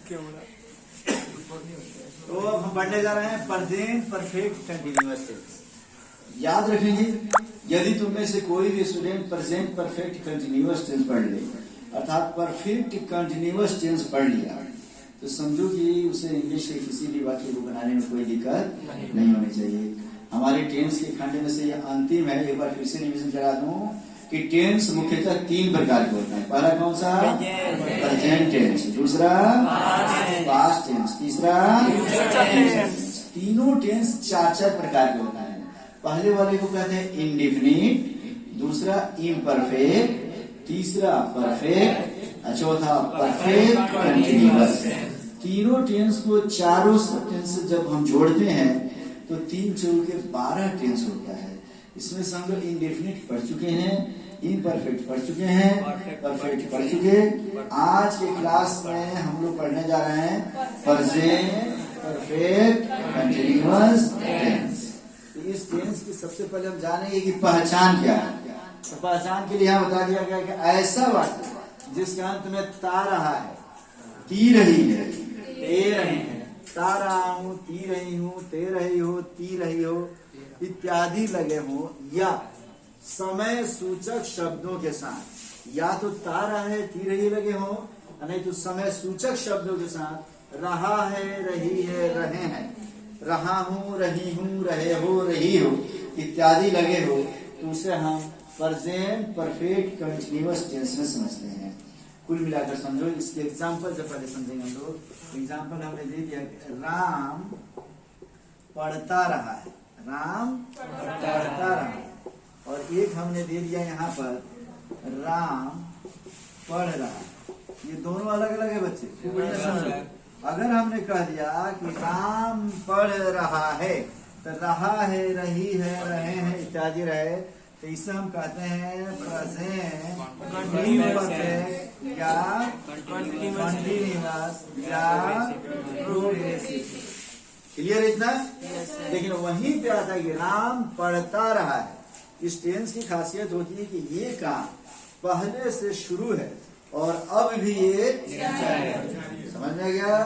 तो अब हम पढ़ने जा रहे हैं प्रेजेंट परफेक्ट कंटिन्यूअस टेंस। याद रखेंगे, यदि तुम में से कोई भी student present perfect continuous tense पढ़ ले, अर्थात परफेक्ट कंटिन्यूअस टेंस पढ़ लिया, तो समझो कि उसे इंग्लिश के किसी भी वाक्य को बनाने में कोई दिक्कत नहीं होनी चाहिए। हमारे टेंस के खंड में से यह अंतिम है। एक बार फिर से रिवीजन करा दूं कि टेंस मुख्यतः 3 प्रकार के होते हैं। पहला कौन सा? प्रेजेंट टेंस, दूसरा पास्ट टेंस, तीसरा तीनों टेंस 4 प्रकार के होता है। पहले वाले को कहते हैं इंडेफिनिट, दूसरा इम्परफेक्ट, तीसरा परफेक्ट, चौथा परफेक्ट कंटिन्यूअस। तीनों टेंस को चारों टेंस जब हम जोड़ते हैं तो 3 चौके के 12 टेंस होता है। इसमें से हम लोग इंडेफिनिट पढ़ चुके हैं, इम्परफेक्ट पढ़ चुके हैं, परफेक्ट पढ़ चुके। आज के क्लास में हम लोग पढ़ने जा रहे हैं प्रेजेंट परफेक्ट कंटिन्यूअस टेंस। तो इस टेंस की सबसे पहले हम जानेंगे कि पहचान क्या है। तो पहचान के लिए यहाँ बता दिया गया कि ऐसा वाक्य जिसके अंत में ता रहा है, ती रही है, ते रहे हैं, ता रहा हूँ, ती रही हूँ, ते रही हो, ती रही हो इत्यादि लगे हो, या समय सूचक शब्दों के साथ, या तो ता रहा है, ती रही लगे हो, नहीं तो समय सूचक शब्दों के साथ रहा है, रही है, रहे हैं, रहा हूँ, रही हूँ, रहे हो, रही हो इत्यादि लगे हो, तो उसे हम प्रेजेंट परफेक्ट कंटिन्यूअस टेंस में समझते हैं। कुल मिलाकर समझो, इसके एग्जाम्पल से पहले समझेंगे हम लोग। एग्जाम्पल हमने दे दिया, राम पढ़ता रहा है, राम पढ़ता रहा है, और एक हमने दे दिया यहाँ पर राम पढ़ रहा है। ये दोनों अलग अलग है बच्चे, खूब बढ़िया समझो। अगर हमने कह दिया कि राम पढ़ रहा है, तो रहा है, रही है, रहे हैं इत्यादि रहे, तो इसे हम कहते हैं प्रेजेंट परफेक्ट या कंटिन्यूअस या प्रोग्रेसिव। क्लियर इतना? लेकिन वहीं पे आता है कि राम पढ़ता रहा है। इस टेंस की खासियत होती है कि ये काम पहले से शुरू है और अब भी ये समझ में गया।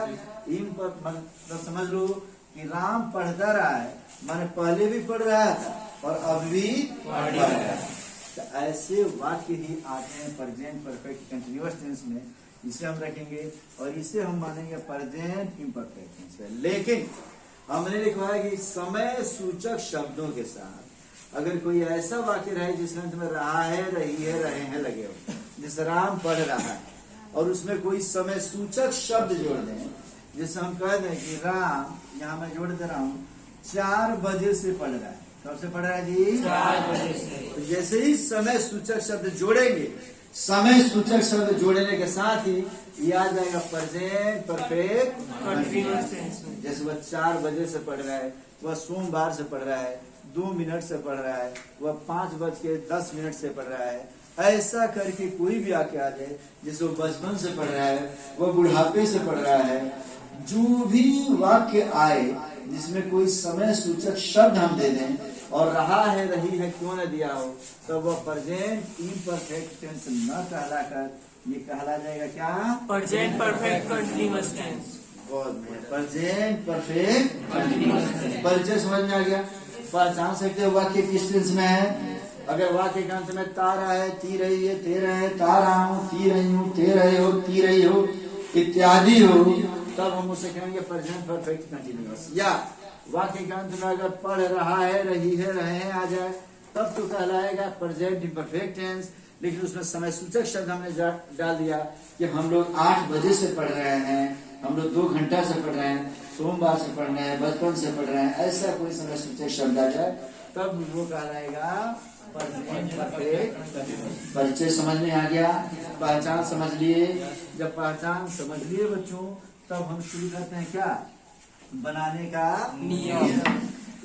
मतलब समझ लो कि राम पढ़ता रहा है, माने पहले भी पढ़ रहा था और अब भी पढ़ रहा है। तो ऐसे वाक्य ही आते हैं प्रेजेंट परफेक्ट कंटिन्यूअस टेंस में। इसे हम रखेंगे और इसे हम मानेंगे प्रेजेंट इम्परफेक्ट टेंस। लेकिन हमने लिखा है कि समय सूचक शब्दों के साथ अगर कोई ऐसा वाक्य रहे जिसमें तुम्हें रहा है, रही है, रहे हैं लगे हो, जैसे राम पढ़ रहा है, और उसमें कोई समय सूचक शब्द जोड़ दें, जैसे हम कह दें कि राम, यहाँ मैं जोड़ दे रहा हूँ, 4 बजे से पढ़ रहा है। कब से पढ़ रहा है जी? 4 बजे से। तो जैसे ही समय सूचक शब्द जोड़ेंगे, समय सूचक शब्द जोड़ने के साथ ही याद आएगा प्रेजेंट परफेक्ट कंटिन्यूअस टेंस में। जैसे वह 4 बजे से पढ़ रहा है, वह सोमवार से पढ़ रहा है, 2 मिनट से पढ़ रहा है, वह 5:10 से पढ़ रहा है। ऐसा करके कोई भी आके आ जाए, जैसे वो बचपन से पढ़ रहा है, वह बुढ़ापे से पढ़ रहा है, जो भी वाक्य आए जिसमें कोई समय सूचक शब्द हम दे दें और रहा है, रही है क्यों न दिया हो, तो वह प्रेजेंट इम्परफेक्ट टेंस न कहलाकर ये कहला जाएगा क्या? Present perfect continuous tense. Present perfect continuous tense. परिचय समझ में आ गया? पहचान सकते हो वाक्य किस टेंस में है। अगर वाक्य के अंत में ता रहा है, ती रही है, ते रहे, ता रहा हूँ, ती रही हूँ, ते रहे हो, ती रही हो इत्यादि हो, तब हम उसे कहेंगे प्रेजेंट परफेक्ट कंटिन्यूअस। या वाक्य के अंत में अगर पढ़ रहा है, रही है, रहे हैं आ जाए, तब तो कहलाएगा प्रेजेंट इम्परफेक्ट टेंस। लेकिन उसमें समय सूचक शब्द हमने डाल दिया कि हम लोग 8 बजे से पढ़ रहे हैं, हम लोग 2 घंटा से पढ़ रहे हैं, सोमवार से पढ़ रहे हैं, बचपन से पढ़ रहे हैं, ऐसा कोई समय सूचक शब्द आ जाए, तब वो कहलाएगा प्रेजेंट परफेक्ट। परिचय समझ में आ गया? पहचान समझ लिए? जब पहचान समझ लिए बच्चों, तब हम शुरू करते हैं क्या? बनाने का नियम।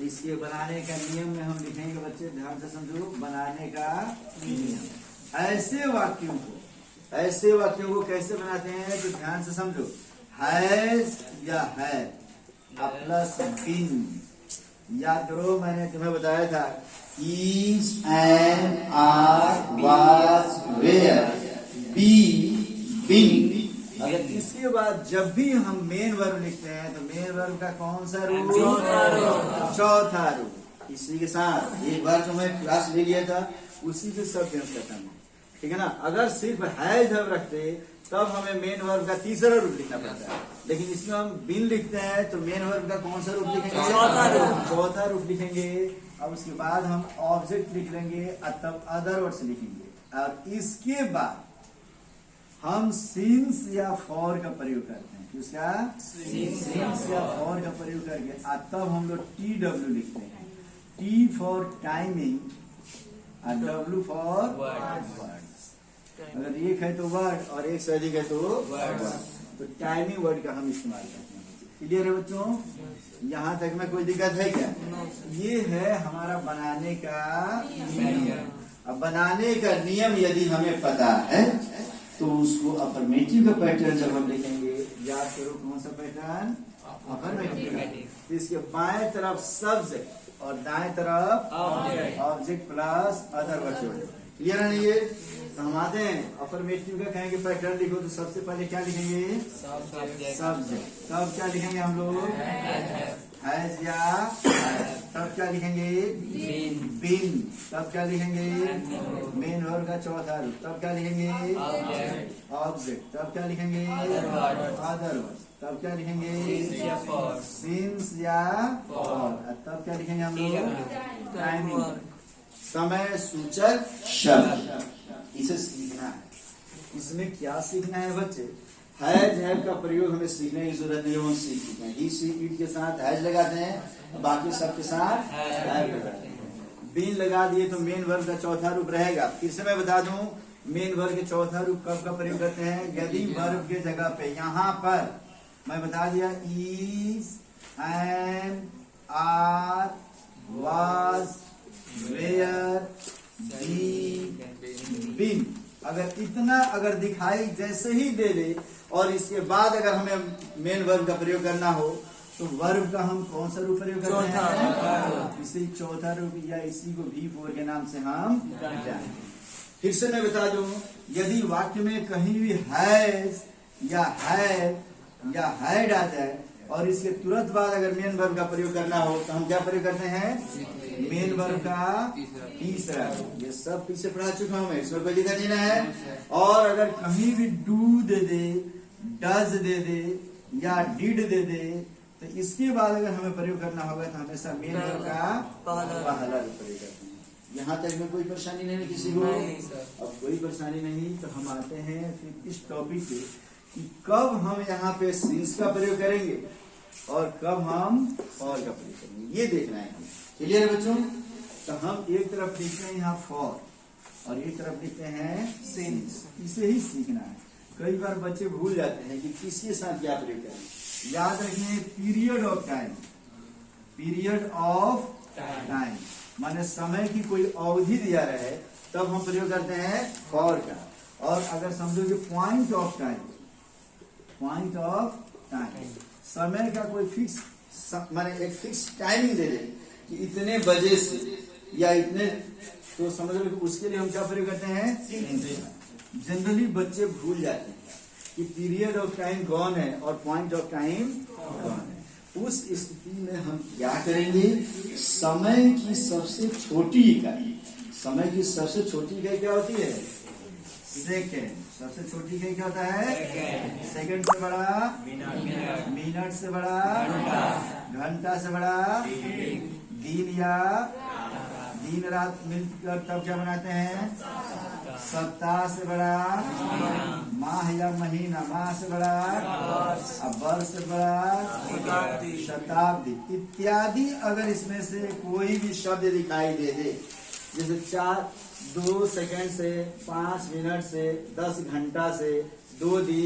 इसके बनाने का नियम में हम लिखेंगे बच्चे, ध्यान से समझो, बनाने का नियम। ऐसे वाक्यों को कैसे बनाते हैं तो ध्यान से समझो। हैज या है प्लस बीन, याद करो मैंने तुम्हें बताया था, is, am, are, was, were, be, been अगर इसके बाद जब भी हम मेन वर्ब लिखते हैं तो मेन वर्ब का कौन सा रूप? चौथा रूप। इसी के साथ एक बार जो मैं क्लास ले लिया था उसी से सब टेंस खत्म है, ठीक है ना। अगर सिर्फ है जब रखते तब हमें मेन वर्ब का तीसरा रूप लिखना पड़ता है, लेकिन इसमें हम बिन लिखते हैं तो मेन वर्ब का कौन सा रूप लिखेंगे? चौथा रूप लिखेंगे। अब उसके बाद हम ऑब्जेक्ट लिख लेंगे, तब अदर वर्ड्स लिखेंगे, और इसके बाद हम सिंस या फॉर का प्रयोग करते हैं। किसका? सिंस या फॉर का प्रयोग करके तब हम लोग TW लिखते हैं। T फॉर टाइमिंग और W फॉर वर्ड्स। अगर एक है तो वर्ड और एक से अधिक है तो वर्ड, तो टाइमिंग वर्ड का हम इस्तेमाल करते हैं। क्लियर है बच्चों? यहाँ तक में कोई दिक्कत है क्या? ये है हमारा बनाने का नियम। अब बनाने का नियम यदि हमें पता है तो उसको अफर्मेटिव का पैटर्न जब हम लिखेंगे, याद करो कौन सा पैटर्न? अफर्मेटिव। इसके बाएं तरफ सब्जेक्ट और दाएं तरफ object plus other word. Clear है ये? तो हम आते हैं अफर्मेटिव का कहेंगे पैटर्न लिखो तो सबसे पहले क्या लिखेंगे? सब्जेक्ट। तब क्या लिखेंगे हम लोग? हैज या तब क्या लिखेंगे? बिन। तब क्या लिखेंगे? मेन वर्ब का चौथा रूप। तब क्या लिखेंगे? ऑब्जेक्ट। तब क्या लिखेंगे? Other word. तब क्या लिखेंगे? सिंस या फॉर। तब क्या लिखेंगे हम लोग? टाइमिंग। समय सूचक शब्द। इसे सीखना है। इसमें क्या सीखना है बच्चे? हैज का प्रयोग हमें सीखने की जरूरत नहीं है, हम सीख चुके हैं। ही सी इट के साथ हैज लगाते हैं, बाकी सब के साथ हैव लगाते हैं। बीन लगा दिए तो मेन वर्ब का चौथा रूप रहेगा। फिर से मैं बता दूं, मेन वर्ब के चौथा रूप कब का प्रयोग करते हैं? यदि वर्ब के जगह पे यहाँ पर मैं बता दिया is, am, are, was, were, been, अगर इतना अगर दिखाई जैसे ही दे दे और इसके बाद अगर हमें मेन वर्ब का प्रयोग करना हो तो वर्ब का हम कौन सा रूप प्रयोग करते हैं? इसी चौथा रूप या इसी को V4 के नाम से हम जानते हैं। फिर से मैं बता दूं, यदि वाक्य में कहीं भी हैज या हैव या हैड आ जाए और इसके तुरंत बाद अगर मेन वर्ब का प्रयोग करना हो तो हम क्या प्रयोग करते हैं? मेन वर्ब का तीसरा। ये सब पीछे पढ़ा चुका हूं मैं, इसमें कोई दिक्कत नहीं है। और अगर कहीं भी do they they, does they दे या डिड दे दे तो इसके बाद अगर हमें प्रयोग करना होगा तो हमेशा मेन वर्ब का पहला रूप प्रयोग करते हैं। यहाँ तक में कोई परेशानी नहीं है किसी को? अब कोई परेशानी नहीं तो हम आते हैं फिर इस टॉपिक पे कि कब हम यहाँ पे सिंस का प्रयोग करेंगे और कब हम फॉर का प्रयोग करेंगे, ये देखना है हमें। क्लियर है बच्चों? तो हम एक तरफ लिखते हैं यहाँ फॉर और एक तरफ लिखते हैं सिंस। इसे ही सीखना है। कई बार बच्चे भूल जाते हैं कि किसके साथ क्या प्रयोग करें। याद रखिए period of time. Period of time माने समय की कोई अवधि दिया रहे तब हम प्रयोग करते हैं फॉर का। और अगर समझो कि point of time, point of time समय का कोई फिक्स माने एक फिक्स टाइमिंग दे दे कि इतने बजे से या इतने, तो समझ लो उसके लिए हम क्या प्रयोग करते हैं? जनरली बच्चे भूल जाते हैं कि पीरियड ऑफ टाइम कौन है और पॉइंट ऑफ टाइम कौन है। उस स्थिति में हम क्या करेंगे? समय की सबसे छोटी इकाई, समय की सबसे छोटी इकाई क्या होती है? सेकेंड। सबसे छोटी इकाई क्या होता है? सेकेंड से बड़ा मिनट से बड़ा घंटा से बड़ा दिन या दिन रात मिलकर तब क्या बनाते हैं? सप्ताह से बड़ा माह या महीना, माह से बड़ा वर्ष से बड़ा शताब्दी इत्यादि। अगर इसमें से कोई भी शब्द दिखाई दे दे, जैसे 2 सेकंड से 5 मिनट से 10 घंटा से 2 दिन